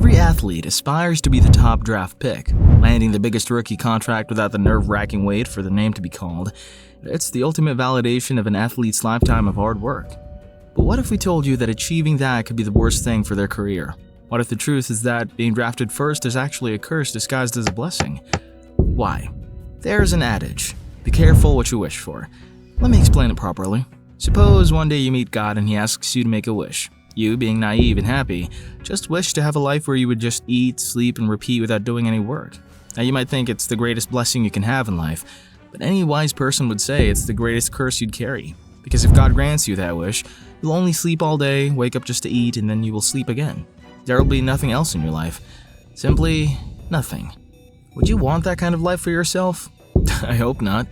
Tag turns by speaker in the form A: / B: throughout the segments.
A: Every athlete aspires to be the top draft pick, landing the biggest rookie contract without the nerve-wracking wait for the name to be called. It's the ultimate validation of an athlete's lifetime of hard work. But what if we told you that achieving that could be the worst thing for their career? What if the truth is that being drafted first is actually a curse disguised as a blessing? Why? There's an adage: be careful what you wish for. Let me explain it properly. Suppose one day you meet God and he asks you to make a wish. You, being naive and happy, just wish to have a life where you would just eat, sleep, and repeat without doing any work. Now you might think it's the greatest blessing you can have in life, but any wise person would say it's the greatest curse you'd carry. Because if God grants you that wish, you'll only sleep all day, wake up just to eat, and then you will sleep again. There will be nothing else in your life. Simply nothing. Would you want that kind of life for yourself? I hope not.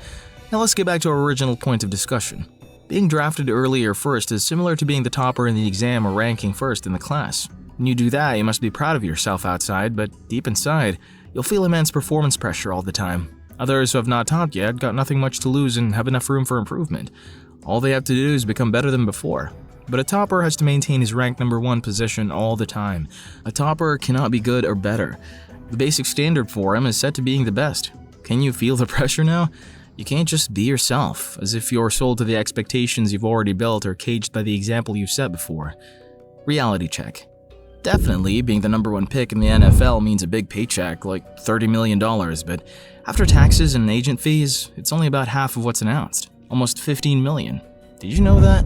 A: Now let's get back to our original point of discussion. Being drafted early or first is similar to being the topper in the exam or ranking first in the class. When you do that, you must be proud of yourself outside, but deep inside, you'll feel immense performance pressure all the time. Others who have not topped yet got nothing much to lose and have enough room for improvement. All they have to do is become better than before. But a topper has to maintain his ranked number 1 position all the time. A topper cannot be good or better. The basic standard for him is set to being the best. Can you feel the pressure now? You can't just be yourself, as if you're sold to the expectations you've already built or caged by the example you've set before. Reality check. Definitely, being the number 1 pick in the NFL means a big paycheck, like $30 million, but after taxes and agent fees, it's only about half of what's announced, almost $15 million. Did you know that?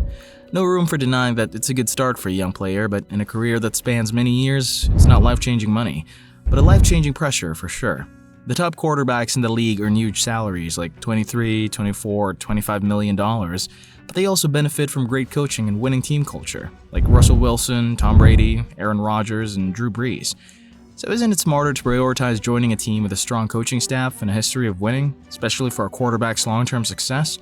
A: No room for denying that it's a good start for a young player, but in a career that spans many years, it's not life-changing money, but a life-changing pressure for sure. The top quarterbacks in the league earn huge salaries like $23, $24, $25 million, but they also benefit from great coaching and winning team culture, like Russell Wilson, Tom Brady, Aaron Rodgers, and Drew Brees. So isn't it smarter to prioritize joining a team with a strong coaching staff and a history of winning, especially for a quarterback's long-term success?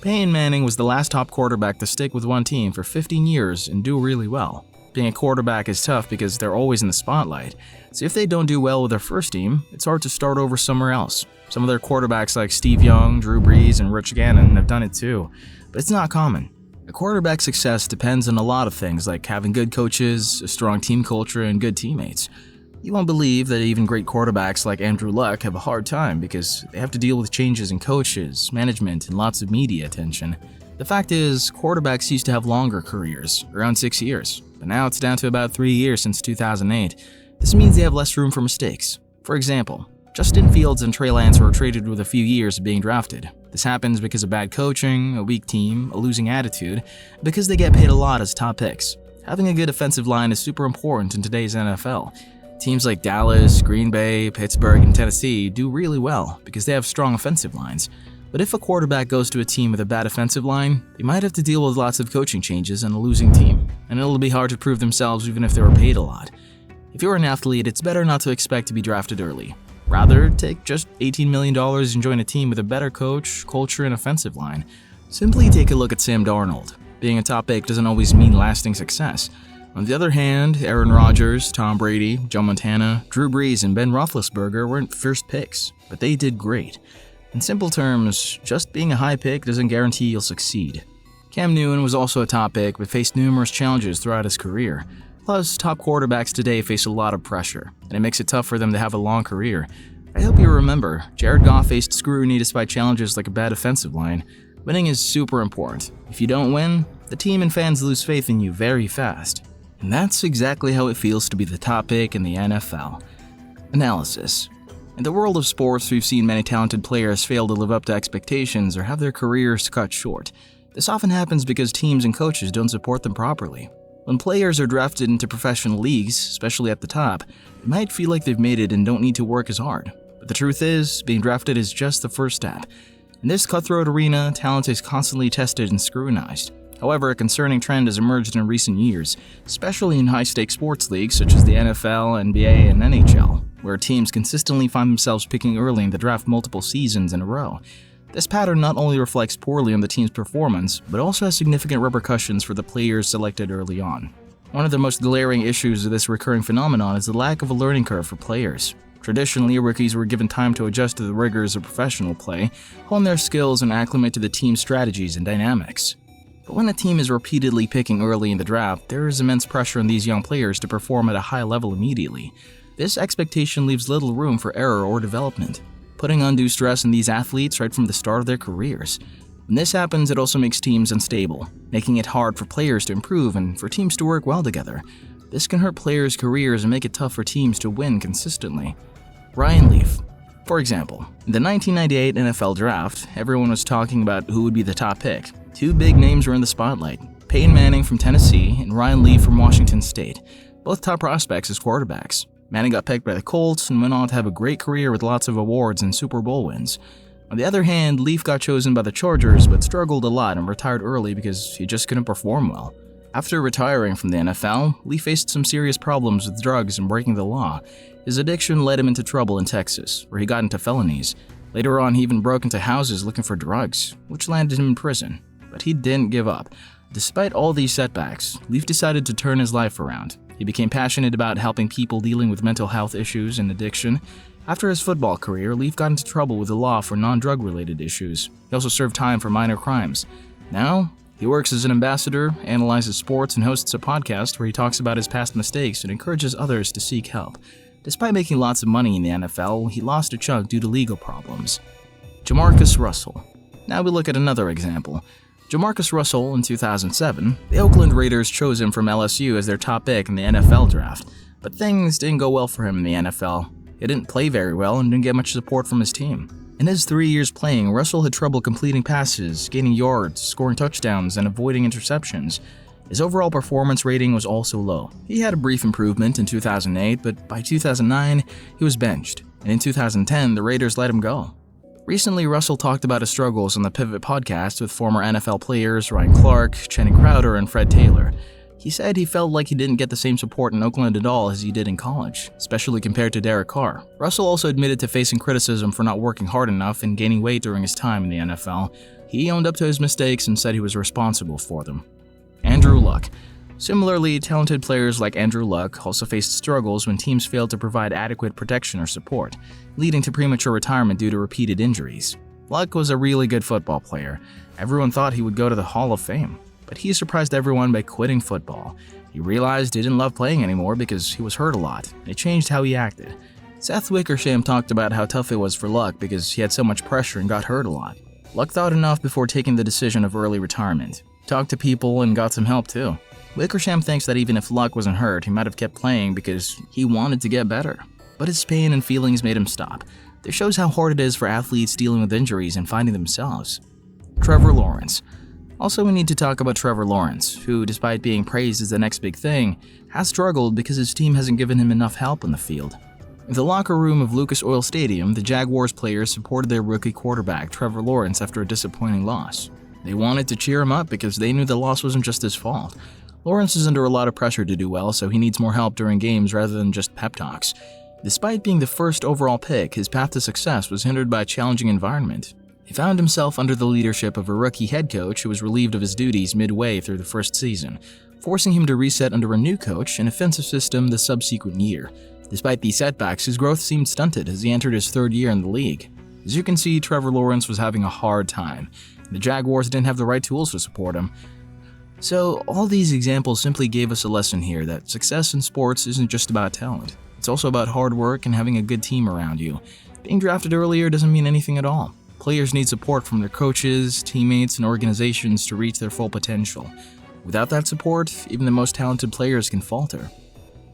A: Peyton Manning was the last top quarterback to stick with one team for 15 years and do really well. Being a quarterback is tough because they're always in the spotlight, so if they don't do well with their first team, it's hard to start over somewhere else. Some of their quarterbacks like Steve Young, Drew Brees, and Rich Gannon have done it too, but it's not common. A quarterback's success depends on a lot of things like having good coaches, a strong team culture, and good teammates. You won't believe that even great quarterbacks like Andrew Luck have a hard time because they have to deal with changes in coaches, management, and lots of media attention. The fact is, quarterbacks used to have longer careers, around 6 years, but now it's down to about 3 years since 2008. This means they have less room for mistakes. For example, Justin Fields and Trey Lance were traded with a few years of being drafted. This happens because of bad coaching, a weak team, a losing attitude, and because they get paid a lot as top picks. Having a good offensive line is super important in today's NFL. Teams like Dallas, Green Bay, Pittsburgh, and Tennessee do really well because they have strong offensive lines. But if a quarterback goes to a team with a bad offensive line, they might have to deal with lots of coaching changes and a losing team, and it'll be hard to prove themselves even if they were paid a lot. If you're an athlete, it's better not to expect to be drafted early. Rather, take just $18 million and join a team with a better coach, culture, and offensive line. Simply take a look at Sam Darnold. Being a top pick doesn't always mean lasting success. On the other hand, Aaron Rodgers, Tom Brady, Joe Montana, Drew Brees, and Ben Roethlisberger weren't first picks, but they did great. In simple terms, just being a high pick doesn't guarantee you'll succeed. Cam Newton was also a top pick, but faced numerous challenges throughout his career. Plus, top quarterbacks today face a lot of pressure, and it makes it tough for them to have a long career. I hope you remember, Jared Goff faced scrutiny despite challenges like a bad offensive line. Winning is super important. If you don't win, the team and fans lose faith in you very fast. And that's exactly how it feels to be the top pick in the NFL. Analysis. In the world of sports, we've seen many talented players fail to live up to expectations or have their careers cut short. This often happens because teams and coaches don't support them properly. When players are drafted into professional leagues, especially at the top, they might feel like they've made it and don't need to work as hard. But the truth is, being drafted is just the first step. In this cutthroat arena, talent is constantly tested and scrutinized. However, a concerning trend has emerged in recent years, especially in high-stakes sports leagues such as the NFL, NBA, and NHL, where teams consistently find themselves picking early in the draft multiple seasons in a row. This pattern not only reflects poorly on the team's performance, but also has significant repercussions for the players selected early on. One of the most glaring issues of this recurring phenomenon is the lack of a learning curve for players. Traditionally, rookies were given time to adjust to the rigors of professional play, hone their skills, and acclimate to the team's strategies and dynamics. But when a team is repeatedly picking early in the draft, there is immense pressure on these young players to perform at a high level immediately. This expectation leaves little room for error or development, putting undue stress on these athletes right from the start of their careers. When this happens, it also makes teams unstable, making it hard for players to improve and for teams to work well together. This can hurt players' careers and make it tough for teams to win consistently. Ryan Leaf. For example, in the 1998 NFL Draft, everyone was talking about who would be the top pick. Two big names were in the spotlight: Peyton Manning from Tennessee and Ryan Leaf from Washington State, both top prospects as quarterbacks. Manning got picked by the Colts and went on to have a great career with lots of awards and Super Bowl wins. On the other hand, Leaf got chosen by the Chargers but struggled a lot and retired early because he just couldn't perform well. After retiring from the NFL, Leaf faced some serious problems with drugs and breaking the law. His addiction led him into trouble in Texas, where he got into felonies. Later on, he even broke into houses looking for drugs, which landed him in prison. But he didn't give up. Despite all these setbacks, Leaf decided to turn his life around. He became passionate about helping people dealing with mental health issues and addiction. After his football career, Leaf got into trouble with the law for non-drug related issues. He also served time for minor crimes. Now, he works as an ambassador, analyzes sports, and hosts a podcast where he talks about his past mistakes and encourages others to seek help. Despite making lots of money in the NFL, he lost a chunk due to legal problems. Jamarcus Russell. Now we look at another example. Jamarcus Russell in 2007, the Oakland Raiders chose him from LSU as their top pick in the NFL draft. But things didn't go well for him in the NFL. He didn't play very well and didn't get much support from his team. In his 3 years playing, Russell had trouble completing passes, gaining yards, scoring touchdowns, and avoiding interceptions. His overall performance rating was also low. He had a brief improvement in 2008, but by 2009, he was benched. And in 2010, the Raiders let him go. Recently, Russell talked about his struggles on the Pivot podcast with former NFL players Ryan Clark, Channing Crowder, and Fred Taylor. He said he felt like he didn't get the same support in Oakland at all as he did in college, especially compared to Derek Carr. Russell also admitted to facing criticism for not working hard enough and gaining weight during his time in the NFL. He owned up to his mistakes and said he was responsible for them. Andrew Luck. Similarly, talented players like Andrew Luck also faced struggles when teams failed to provide adequate protection or support, leading to premature retirement due to repeated injuries. Luck was a really good football player. Everyone thought he would go to the Hall of Fame, but he surprised everyone by quitting football. He realized he didn't love playing anymore because he was hurt a lot, and it changed how he acted. Seth Wickersham talked about how tough it was for Luck because he had so much pressure and got hurt a lot. Luck thought enough before taking the decision of early retirement. Talked to people and got some help too. Wickersham thinks that even if Luck wasn't hurt, he might have kept playing because he wanted to get better. But his pain and feelings made him stop. This shows how hard it is for athletes dealing with injuries and finding themselves. Trevor Lawrence. Also, we need to talk about Trevor Lawrence, who, despite being praised as the next big thing, has struggled because his team hasn't given him enough help on the field. In the locker room of Lucas Oil Stadium, the Jaguars players supported their rookie quarterback, Trevor Lawrence, after a disappointing loss. They wanted to cheer him up because they knew the loss wasn't just his fault. Lawrence is under a lot of pressure to do well, so he needs more help during games rather than just pep talks. Despite being the first overall pick, his path to success was hindered by a challenging environment. He found himself under the leadership of a rookie head coach who was relieved of his duties midway through the first season, forcing him to reset under a new coach and offensive system the subsequent year. Despite these setbacks, his growth seemed stunted as he entered his third year in the league. As you can see, Trevor Lawrence was having a hard time. The Jaguars didn't have the right tools to support him. So, all these examples simply gave us a lesson here that success in sports isn't just about talent. It's also about hard work and having a good team around you. Being drafted earlier doesn't mean anything at all. Players need support from their coaches, teammates, and organizations to reach their full potential. Without that support, even the most talented players can falter.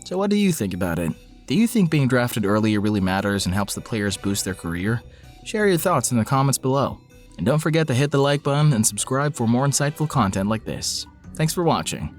A: So what do you think about it? Do you think being drafted earlier really matters and helps the players boost their career? Share your thoughts in the comments below. And don't forget to hit the like button and subscribe for more insightful content like this. Thanks for watching.